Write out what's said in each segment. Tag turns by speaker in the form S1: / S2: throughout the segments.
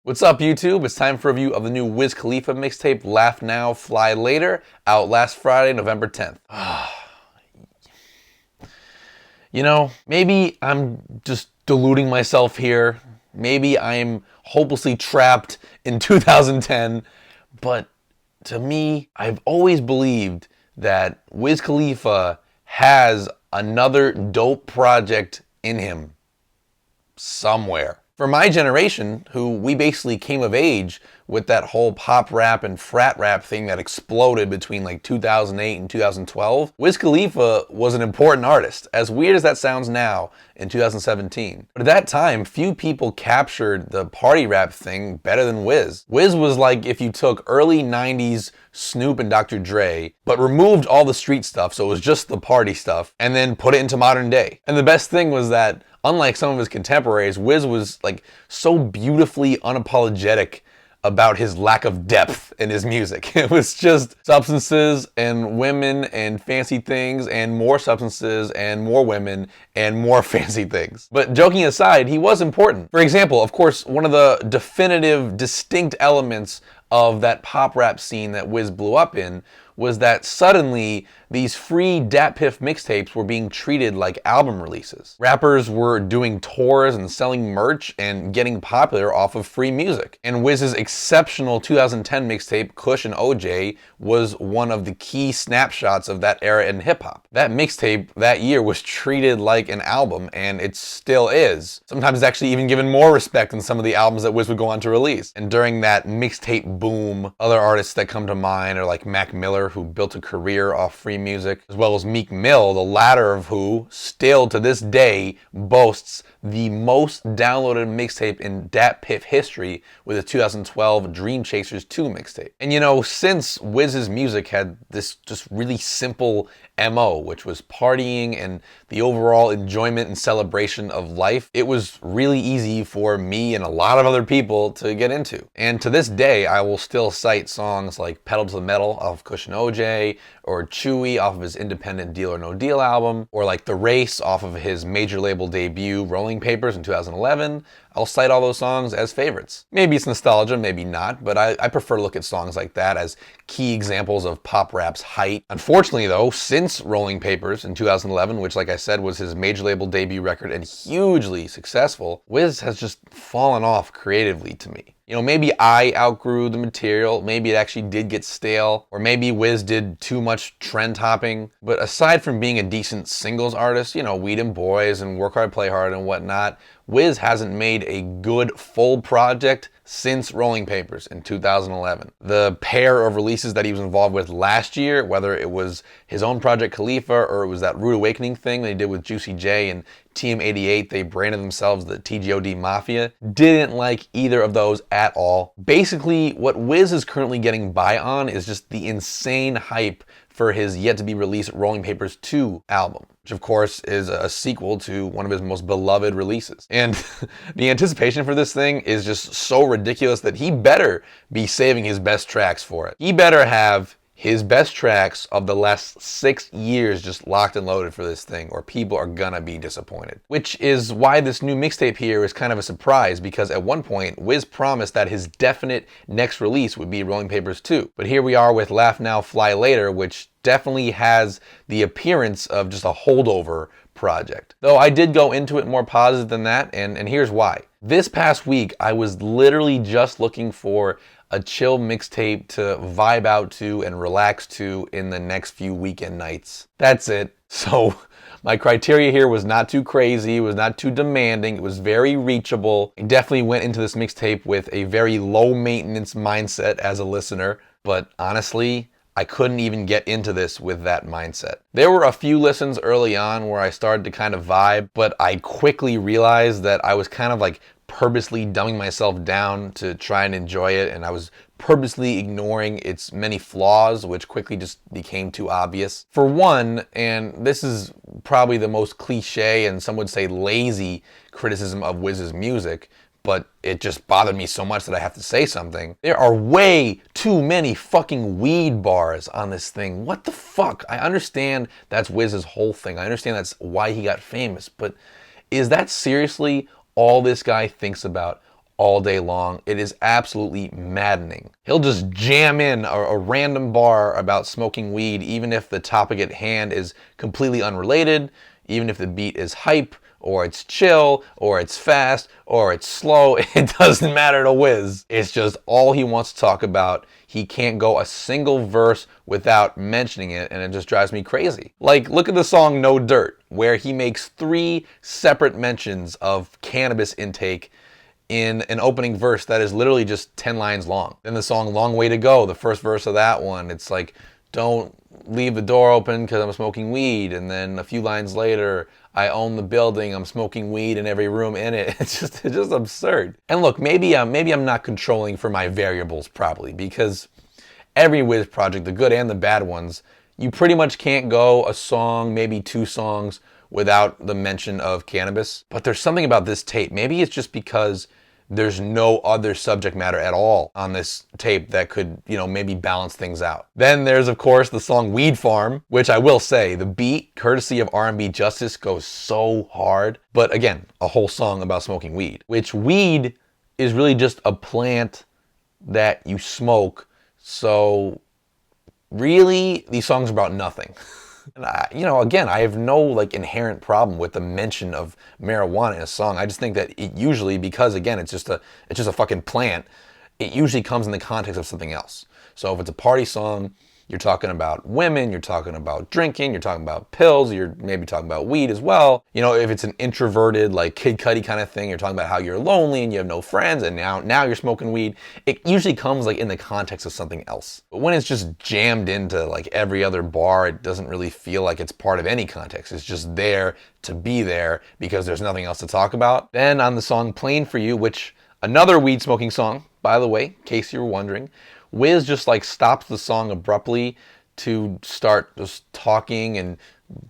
S1: What's up, YouTube? It's time for a review of the new Wiz Khalifa mixtape, Laugh Now, Fly Later, out last Friday, November 10th. Maybe I'm just deluding myself here. Maybe I'm hopelessly trapped in 2010. But to me, I've always believed that Wiz Khalifa has another dope project in him somewhere. For my generation, who we basically came of age with that whole pop rap and frat rap thing that exploded between like 2008 and 2012, Wiz Khalifa was an important artist, as weird as that sounds now in 2017. But at that time, few people captured the party rap thing better than Wiz. Wiz was like if you took early 90s Snoop and Dr. Dre, but removed all the street stuff, so it was just the party stuff, and then put it into modern day. And the best thing was that unlike some of his contemporaries, Wiz was like so beautifully unapologetic about his lack of depth in his music. It was just substances and women and fancy things and more substances and more women and more fancy things. But joking aside, he was important. For example, of course, one of the definitive, distinct elements of that pop rap scene that Wiz blew up in was that suddenly these free Dat Piff mixtapes were being treated like album releases. Rappers were doing tours and selling merch and getting popular off of free music. And Wiz's exceptional 2010 mixtape, Kush and OJ, was one of the key snapshots of that era in hip-hop. That mixtape that year was treated like an album, and it still is. Sometimes it's actually even given more respect than some of the albums that Wiz would go on to release. And during that mixtape boom, other artists that come to mind are like Mac Miller, who built a career off free music, as well as Meek Mill, the latter of who still to this day boasts the most downloaded mixtape in Dat Piff history with the 2012 Dream Chasers 2 mixtape. And since Wiz's music had this just really simple MO, which was partying and the overall enjoyment and celebration of life, it was really easy for me and a lot of other people to get into. And to this day, I will still cite songs like Pedal to the Metal off Kush and OJ, or Chewy off of his independent Deal or No Deal album, or like The Race off of his major label debut Rolling Papers in 2011. I'll cite all those songs as favorites. Maybe it's nostalgia, maybe not, but I prefer to look at songs like that as key examples of pop rap's height. Unfortunately though, since Rolling Papers in 2011, which like I said was his major label debut record and hugely successful, Wiz has just fallen off creatively to me. Maybe I outgrew the material, maybe it actually did get stale, or maybe Wiz did too much trend hopping. But aside from being a decent singles artist, Weed and Boys and Work Hard, Play Hard and whatnot, Wiz hasn't made a good full project since Rolling Papers in 2011. The pair of releases that he was involved with last year, whether it was his own project Khalifa or it was that Rude Awakening thing that he did with Juicy J and TM88, they branded themselves the TGOD Mafia, didn't like either of those at all. Basically, what Wiz is currently getting by on is just the insane hype for his yet-to-be-released Rolling Papers 2 album, which of course is a sequel to one of his most beloved releases. And the anticipation for this thing is just so ridiculous that he better be saving his best tracks for it. He better have his best tracks of the last 6 years just locked and loaded for this thing, or people are gonna be disappointed. Which is why this new mixtape here is kind of a surprise, because at one point, Wiz promised that his definite next release would be Rolling Papers 2. But here we are with Laugh Now, Fly Later, which definitely has the appearance of just a holdover project. Though I did go into it more positive than that, and here's why. This past week, I was literally just looking for a chill mixtape to vibe out to and relax to in the next few weekend nights. That's it. So my criteria here was not too crazy, it was not too demanding, it was very reachable. I definitely went into this mixtape with a very low maintenance mindset as a listener, but honestly, I couldn't even get into this with that mindset. There were a few listens early on where I started to kind of vibe, but I quickly realized that I was kind of like purposely dumbing myself down to try and enjoy it, and I was purposely ignoring its many flaws, which quickly just became too obvious. For one, and this is probably the most cliche and some would say lazy criticism of Wiz's music, but it just bothered me so much that I have to say something. There are way too many fucking weed bars on this thing. What the fuck? I understand that's Wiz's whole thing. I understand that's why he got famous, but is that seriously all this guy thinks about all day long. It is absolutely maddening. He'll just jam in a random bar about smoking weed, even if the topic at hand is completely unrelated, even if the beat is hype, or it's chill, or it's fast, or it's slow. It doesn't matter to Wiz. It's just all he wants to talk about. He can't go a single verse without mentioning it, and it just drives me crazy. Like, look at the song No Dirt, where he makes 3 separate mentions of cannabis intake in an opening verse that is literally just 10 lines long. Then the song Long Way to Go, the first verse of that one, it's like, don't leave the door open because I'm smoking weed. And then a few lines later, I own the building, I'm smoking weed in every room in it. It's just absurd. And look, maybe I'm not controlling for my variables properly, because every Wiz project, the good and the bad ones, you pretty much can't go a song, maybe 2 songs, without the mention of cannabis. But there's something about this tape. Maybe it's just because there's no other subject matter at all on this tape that could, maybe balance things out. Then there's, of course, the song Weed Farm, which I will say, the beat, courtesy of R&B Justice, goes so hard. But again, a whole song about smoking weed, which weed is really just a plant that you smoke. So really, these songs are about nothing. And again, I have no inherent problem with the mention of marijuana in a song. I just think that it usually, because again, it's just a fucking plant, it usually comes in the context of something else. So if it's a party song, you're talking about women, you're talking about drinking, you're talking about pills, you're maybe talking about weed as well. If it's an introverted, Kid Cudi kind of thing, you're talking about how you're lonely and you have no friends, and now you're smoking weed. It usually comes in the context of something else. But when it's just jammed into every other bar, it doesn't really feel like it's part of any context. It's just there to be there because there's nothing else to talk about. Then on the song Plain For You, which another weed smoking song, by the way, in case you were wondering, Wiz just stops the song abruptly to start just talking and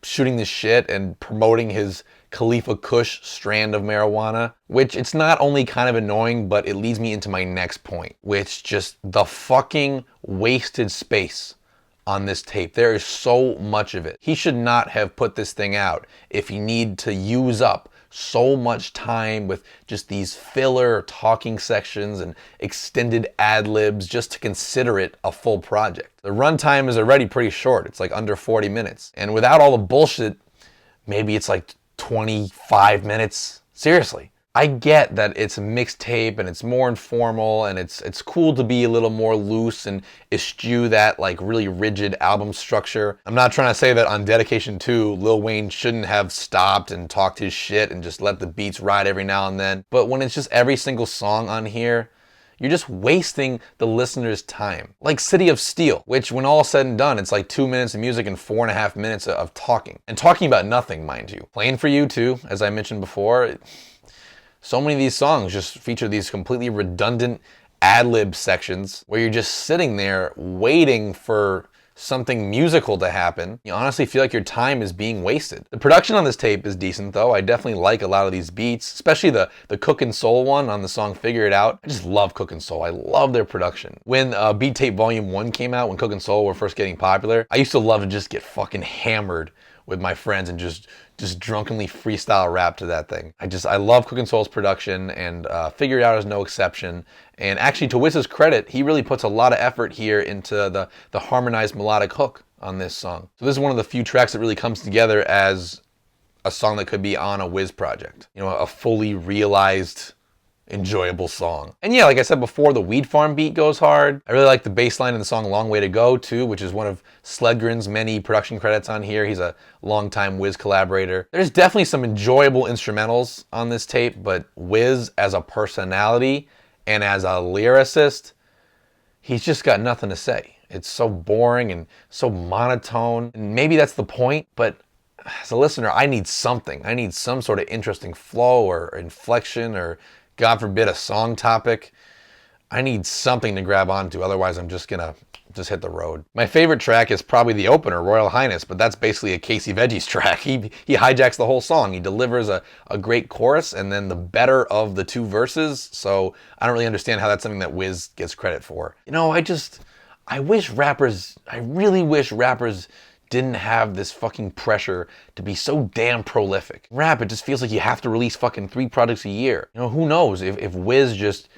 S1: shooting the shit and promoting his Khalifa Kush strand of marijuana, which it's not only kind of annoying, but it leads me into my next point, which just the fucking wasted space on this tape. There is so much of it. He should not have put this thing out if he needed to use up so much time with just these filler talking sections and extended ad-libs just to consider it a full project. The runtime is already pretty short. It's under 40 minutes. And without all the bullshit, maybe it's 25 minutes. Seriously. I get that it's a mixtape and it's more informal and it's cool to be a little more loose and eschew that really rigid album structure. I'm not trying to say that on Dedication 2, Lil Wayne shouldn't have stopped and talked his shit and just let the beats ride every now and then. But when it's just every single song on here, you're just wasting the listener's time. Like City of Steel, which when all is said and done, it's 2 minutes of music and 4.5 minutes of talking. And talking about nothing, mind you. Plain For You too, as I mentioned before. So many of these songs just feature these completely redundant ad-lib sections where you're just sitting there waiting for something musical to happen. You honestly feel like your time is being wasted. The production on this tape is decent though. I definitely like a lot of these beats, especially the Cook and Soul one on the song Figure It Out. I just love Cook and Soul. I love their production. When Beat Tape Volume 1 came out, when Cook and Soul were first getting popular, I used to love to just get fucking hammered with my friends and just drunkenly freestyle rap to that thing. I love Cook and Soul's production, and Figure It Out is no exception. And actually, to Wiz's credit, he really puts a lot of effort here into the harmonized melodic hook on this song. So this is one of the few tracks that really comes together as a song that could be on a Wiz project. A fully realized, enjoyable song. And yeah, like I said before, the Weed Farm beat goes hard. I really like the bass line in the song Long Way to Go too, which is one of Sledgren's many production credits on here. He's a longtime Wiz collaborator. There's definitely some enjoyable instrumentals on this tape, but Wiz as a personality and as a lyricist, he's just got nothing to say. It's so boring and so monotone. And maybe that's the point, but as a listener, I need something. I need some sort of interesting flow or inflection or, God forbid, a song topic. I need something to grab onto, otherwise I'm just gonna hit the road. My favorite track is probably the opener, Royal Highness, but that's basically a Casey Veggies track. He hijacks the whole song. He delivers a great chorus and then the better of the 2 verses, so I don't really understand how that's something that Wiz gets credit for. I really wish rappers didn't have this fucking pressure to be so damn prolific. Rap, it just feels like you have to release fucking 3 projects a year. You know, who knows if Wiz just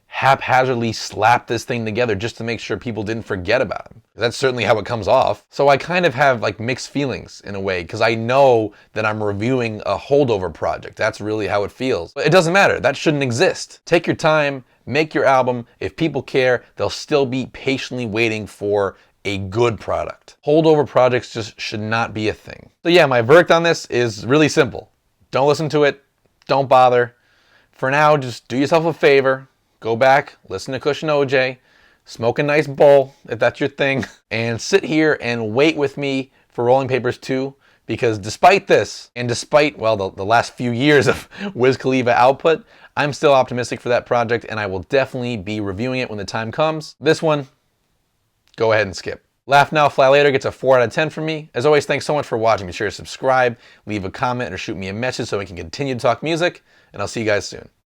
S1: haphazardly slapped this thing together just to make sure people didn't forget about him. That's certainly how it comes off. So I kind of have like mixed feelings in a way, because I know that I'm reviewing a holdover project. That's really how it feels. But it doesn't matter. That shouldn't exist. Take your time, make your album. If people care, they'll still be patiently waiting for a good product. Holdover projects just should not be a thing. So yeah, my verdict on this is really simple. Don't listen to it. Don't bother. For now, just do yourself a favor. Go back, listen to Kush and OJ, smoke a nice bowl, if that's your thing, and sit here and wait with me for Rolling Papers 2, because despite this, and despite, well, the last few years of Wiz Khalifa output, I'm still optimistic for that project, and I will definitely be reviewing it when the time comes. This one, go ahead and skip. Laugh Now, Fly Later gets a 4 out of 10 from me. As always, thanks so much for watching. Be sure to subscribe, leave a comment, or shoot me a message so we can continue to talk music, and I'll see you guys soon.